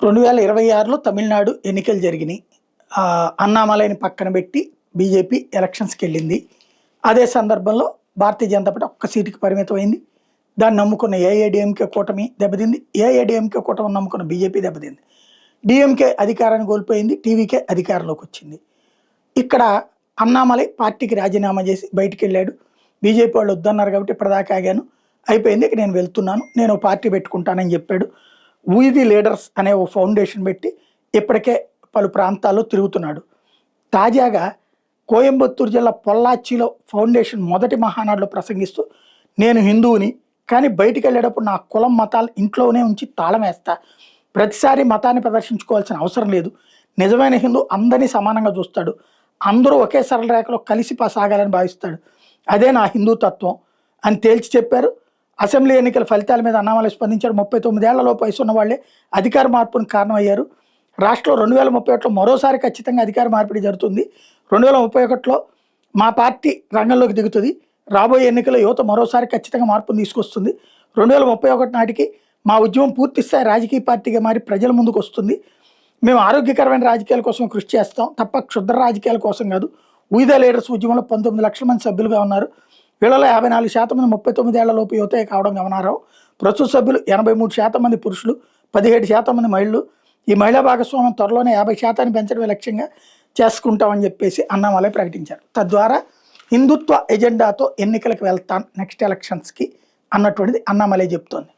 2026లో తమిళనాడు ఎన్నికలు జరిగినాయి. అన్నామలైని పక్కన పెట్టి బీజేపీ ఎలక్షన్స్‌కి వెళ్ళింది. అదే సందర్భంలో భారతీయ జనతా పార్టీ ఒక్క సీటుకి పరిమితమైంది. దాన్ని నమ్ముకున్న ఏఐఏడీఎంకే కూటమి దెబ్బతింది. ఏఐఏడీఎంకే కూటమిని నమ్ముకున్న బీజేపీ దెబ్బతింది. డీఎంకే అధికారాన్ని కోల్పోయింది. టీవీకే అధికారంలోకి వచ్చింది. ఇక్కడ అన్నామలై పార్టీకి రాజీనామా చేసి బయటికెళ్ళాడు. బీజేపీ వాళ్ళు వద్దన్నారు కాబట్టి ఇప్పటిదాకా ఆగాను. అయిపోయింది. ఇక నేను వెళ్తున్నాను. నేను ఓ పార్టీ పెట్టుకుంటానని చెప్పాడు. వీ ది లీడర్స్ అనే ఓ ఫౌండేషన్ పెట్టి ఇప్పటికే పలు ప్రాంతాల్లో తిరుగుతున్నాడు. తాజాగా కోయంబత్తూరు జిల్లా పొల్లాచ్చిలో ఫౌండేషన్ మొదటి మహానాడులో ప్రసంగిస్తూ నేను హిందువుని, కానీ బయటికి వెళ్ళేటప్పుడు నా కులం మతాలు ఇంట్లోనే ఉంచి తాళం వేస్తా. ప్రతిసారి మతాన్ని ప్రదర్శించుకోవాల్సిన అవసరం లేదు. నిజమైన హిందూ అందరినీ సమానంగా చూస్తాడు. అందరూ ఒకే సరళ రేఖలో కలిసి సాగాలని భావిస్తాడు. అదే నా హిందూ తత్వం అని తేల్చి చెప్పారు. అసెంబ్లీ ఎన్నికల ఫలితాల మీద అన్నామలై స్పందించారు. 39 ఏళ్లలోపు వయసు ఉన్న వాళ్లే అధికార మార్పునికి కారణమయ్యారు. రాష్ట్రంలో 2031లో మరోసారి ఖచ్చితంగా అధికార మార్పిడి జరుగుతుంది. 2031లో మా పార్టీ రంగంలోకి దిగుతుంది. రాబోయే ఎన్నికల్లో యువత మరోసారి ఖచ్చితంగా మార్పును తీసుకొస్తుంది. 2031 నాటికి మా ఉద్యమం పూర్తిస్థాయి రాజకీయ పార్టీగా మారి ప్రజల ముందుకు వస్తుంది. మేము ఆరోగ్యకరమైన రాజకీయాల కోసం కృషి చేస్తాం తప్ప క్షుద్ర రాజకీయాల కోసం కాదు. వీ ది లీడర్స్ ఉద్యమంలో 19 లక్షల మంది సభ్యులుగా ఉన్నారు. వీళ్ళలో 54% మంది 39 ఏళ్లలోపు యువతే కావడం గమనార్హం. ప్రస్తుత సభ్యులు 83% మంది పురుషులు, 17% మంది మహిళలు. ఈ మహిళా భాగస్వామ్యం త్వరలోనే 50% పెంచడమే లక్ష్యంగా చేసుకుంటామని చెప్పేసి అన్నామలై ప్రకటించారు. తద్వారా హిందుత్వ ఎజెండాతో ఎన్నికలకు వెళ్తాను నెక్స్ట్ ఎలక్షన్స్కి అన్నటువంటిది అన్నామలై చెప్తోంది.